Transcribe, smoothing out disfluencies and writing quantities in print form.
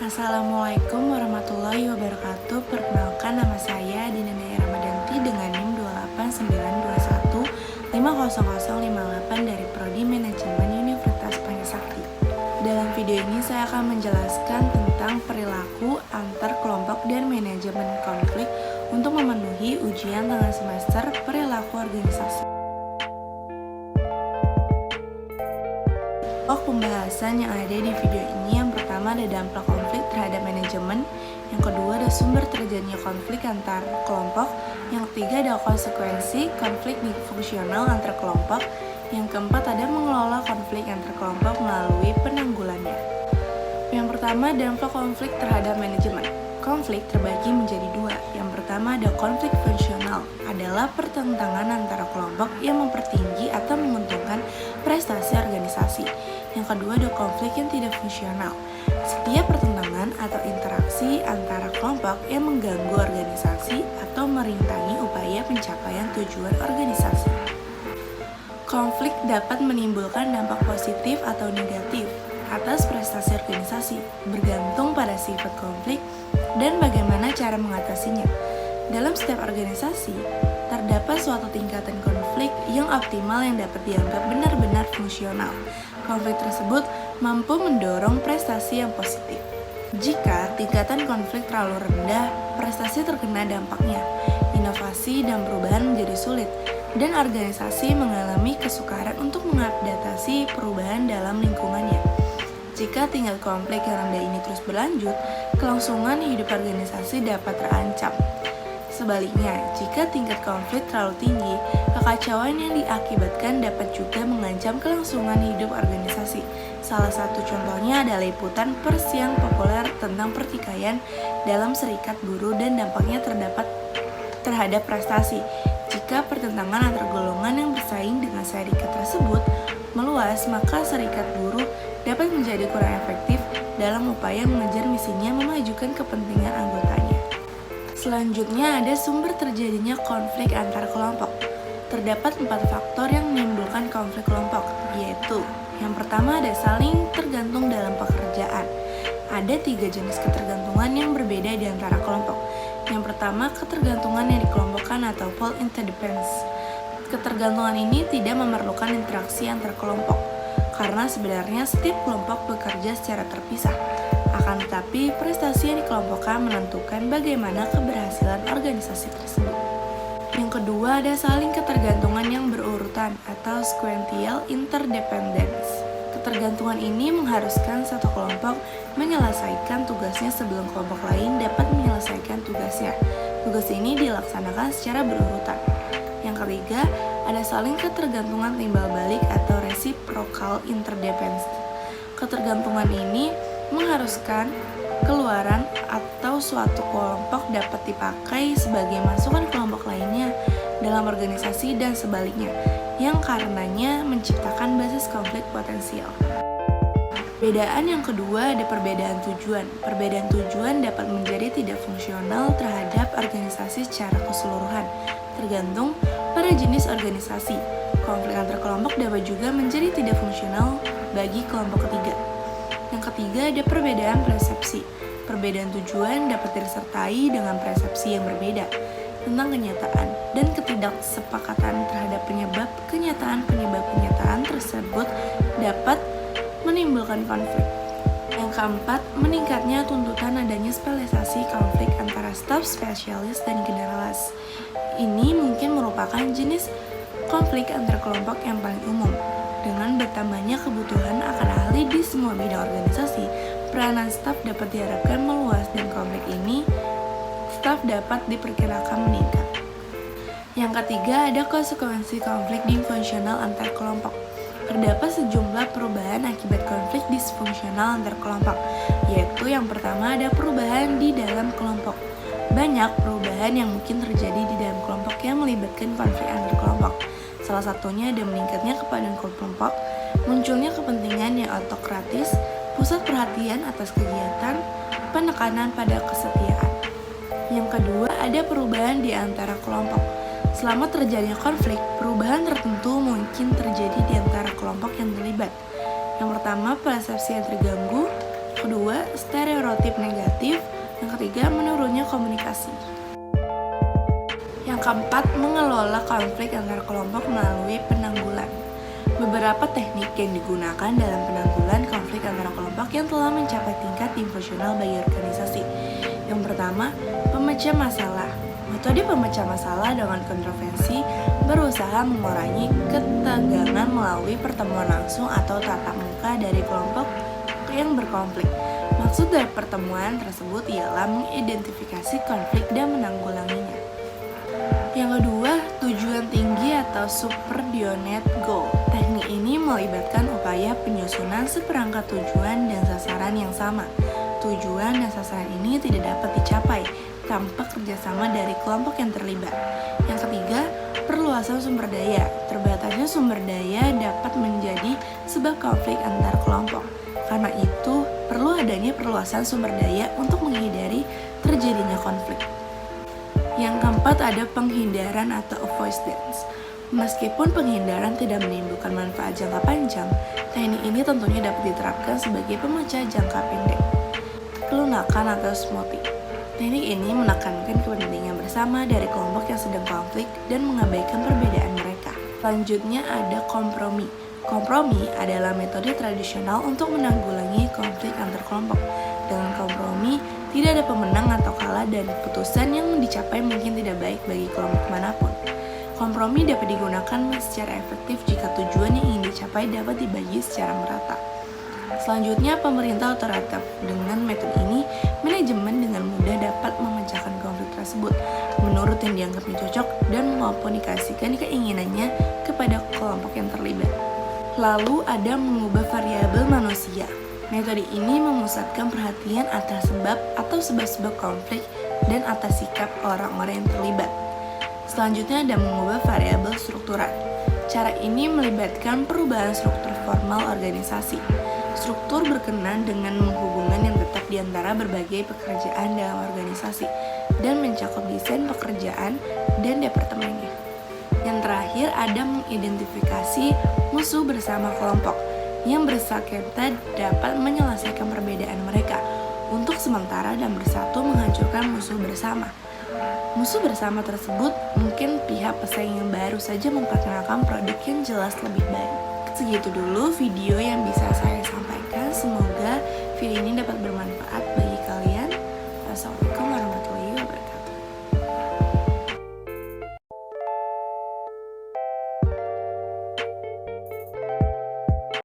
Assalamualaikum warahmatullahi wabarakatuh. Perkenalkan, nama saya Dina Naya Ramadanti dengan NIM 28921 50058 dari Prodi Manajemen Universitas Panjasakti. Dalam video ini saya akan menjelaskan tentang perilaku antar kelompok dan manajemen konflik untuk memenuhi ujian tengah semester perilaku organisasi. Pembahasan yang ada di video ini, yang pertama ada dampak konflik terhadap manajemen, yang kedua ada sumber terjadinya konflik antar kelompok, yang ketiga ada konsekuensi konflik fungsional antar kelompok, yang keempat ada mengelola konflik antar kelompok melalui penanggulannya. Yang pertama, dampak konflik terhadap manajemen. Konflik terbagi menjadi dua. Yang pertama ada konflik fungsional, adalah pertentangan antara kelompok yang mempertinggi atau menguntungkan prestasi organisasi. Yang kedua ada konflik yang tidak fungsional, setiap pertentangan atau interaksi antara kelompok yang mengganggu organisasi atau merintangi upaya pencapaian tujuan organisasi. Konflik dapat menimbulkan dampak positif atau negatif atas prestasi organisasi, bergantung pada sifat konflik dan bagaimana cara mengatasinya. Dalam setiap organisasi, terdapat suatu tingkatan konflik yang optimal yang dapat dianggap benar-benar fungsional. Konflik tersebut mampu mendorong prestasi yang positif. Jika tingkatan konflik terlalu rendah, prestasi terkena dampaknya. Inovasi dan perubahan menjadi sulit, dan organisasi mengalami kesukaran untuk mengadaptasi perubahan dalam lingkungannya. Jika tingkat konflik yang rendah ini terus berlanjut, kelangsungan hidup organisasi dapat terancam. Sebaliknya, jika tingkat konflik terlalu tinggi, kekacauan yang diakibatkan dapat juga mengancam kelangsungan hidup organisasi. Salah satu contohnya adalah liputan pers yang populer tentang pertikaian dalam serikat buruh dan dampaknya terhadap prestasi. Jika pertentangan antar golongan yang bersaing dengan serikat tersebut meluas, maka serikat buruh dapat menjadi kurang efektif dalam upaya mengejar misinya memajukan kepentingan anggotanya. Selanjutnya ada sumber terjadinya konflik antar kelompok. Terdapat 4 faktor yang menimbulkan konflik kelompok, yaitu yang pertama ada saling tergantung dalam pekerjaan. Ada 3 jenis ketergantungan yang berbeda di antara kelompok. Yang pertama, ketergantungan yang dikelompokkan atau pole interdependence. Ketergantungan ini tidak memerlukan interaksi antar kelompok, karena sebenarnya setiap kelompok bekerja secara terpisah. Akan tetapi, prestasi yang dikelompokkan menentukan bagaimana keberhasilan organisasi tersebut. Yang kedua, ada saling ketergantungan yang berurutan atau sequential interdependence. Ketergantungan ini mengharuskan satu kelompok menyelesaikan tugasnya sebelum kelompok lain dapat menyelesaikan tugasnya. Tugas ini dilaksanakan secara berurutan. Yang ketiga, ada saling ketergantungan timbal balik atau reciprocal interdependence. Ketergantungan ini mengharuskan keluaran atau suatu kelompok dapat dipakai sebagai masukan kelompok lainnya dalam organisasi dan sebaliknya, yang karenanya menciptakan basis konflik potensial. Perbedaan yang kedua ada perbedaan tujuan. Perbedaan tujuan dapat menjadi tidak fungsional terhadap organisasi secara keseluruhan, tergantung pada jenis organisasi. Konflik antar kelompok dapat juga menjadi tidak fungsional bagi kelompok ketiga. Yang ketiga ada perbedaan persepsi. Perbedaan tujuan dapat disertai dengan persepsi yang berbeda tentang kenyataan dan ketidaksepakatan terhadap penyebab kenyataan tersebut dapat menimbulkan konflik. Yang keempat, meningkatnya tuntutan adanya spesialisasi konflik antara staf spesialis dan generalis. Ini mungkin merupakan jenis konflik antar kelompok yang paling umum. Dengan bertambahnya kebutuhan akan ahli di semua bidang organisasi, peranan staf dapat diharapkan meluas dan konflik ini staf dapat diperkirakan meningkat. Yang ketiga ada konsekuensi konflik disfungsional antar kelompok. Terdapat sejumlah perubahan akibat konflik disfungsional antar kelompok, yaitu yang pertama ada perubahan di dalam kelompok. Banyak perubahan yang mungkin terjadi di dalam kelompok yang melibatkan konflik antar kelompok. Salah satunya ada meningkatnya kepaduan kelompok, munculnya kepentingan yang autokratis, pusat perhatian atas kegiatan, penekanan pada kesetiaan. Yang kedua, ada perubahan di antara kelompok. Selama terjadinya konflik, perubahan tertentu mungkin terjadi di antara kelompok yang terlibat. Yang pertama, persepsi yang terganggu, Yang kedua, stereotip negatif. Yang ketiga, menurunnya komunikasi. Yang keempat, mengelola konflik antar kelompok melalui penanggulan. Beberapa teknik yang digunakan dalam penanggulan konflik antara kelompok yang telah mencapai tingkat fungsional bagi organisasi. Yang pertama, pemecah masalah. Metode pemecah masalah dengan kontroversi berusaha mengurangi ketegangan melalui pertemuan langsung atau tatap muka dari kelompok yang berkonflik. Maksud dari pertemuan tersebut ialah mengidentifikasi konflik dan menanggulanginya. Yang kedua, tujuan tinggi atau superordinate goal. Teknik ini melibatkan upaya penyusunan seperangkat tujuan dan sasaran yang sama. Tujuan dan sasaran ini tidak dapat dicapai tanpa kerjasama dari kelompok yang terlibat. Yang ketiga, perluasan sumber daya. Terbatasnya sumber daya dapat menjadi sebab konflik antar kelompok. Karena itu, perlu adanya perluasan sumber daya untuk menghindari terjadinya konflik. Yang keempat ada penghindaran atau avoidance. Meskipun penghindaran tidak menimbulkan manfaat jangka panjang, teknik ini tentunya dapat diterapkan sebagai pemecah jangka pendek. Pelunakan atau smoothing. Teknik ini menekankan kepentingan bersama dari kelompok yang sedang konflik dan mengabaikan perbedaan mereka. Selanjutnya ada kompromi. Kompromi adalah metode tradisional untuk menanggulangi konflik antar kelompok. Dengan kompromi, tidak ada pemenang atau kalah dan keputusan yang dicapai mungkin tidak baik bagi kelompok manapun. Kompromi dapat digunakan secara efektif jika tujuan yang ingin dicapai dapat dibagi secara merata. Selanjutnya, pemerintah otoriter. Dengan metode ini, manajemen dengan mudah dapat memecahkan konflik tersebut menurut yang dianggapnya cocok dan mengkomunikasikan keinginannya kepada kelompok yang terlibat. Lalu ada mengubah variabel manusia. Metode ini memusatkan perhatian atas sebab atau sebab-sebab konflik dan atas sikap orang-orang yang terlibat. Selanjutnya ada mengubah variabel struktural. Cara ini melibatkan perubahan struktur formal organisasi. Struktur berkenan dengan hubungan yang tetap di antara berbagai pekerjaan dalam organisasi dan mencakup desain pekerjaan dan departemennya. Yang terakhir ada mengidentifikasi musuh bersama kelompok yang bersangkutan dapat menyelesaikan perbedaan mereka untuk sementara dan bersatu menghancurkan musuh bersama. Musuh bersama tersebut mungkin pihak pesaing yang baru saja memperkenalkan produk yang jelas lebih baik. Segitu dulu video yang bisa saya sampaikan. Semoga video ini dapat bermanfaat bagi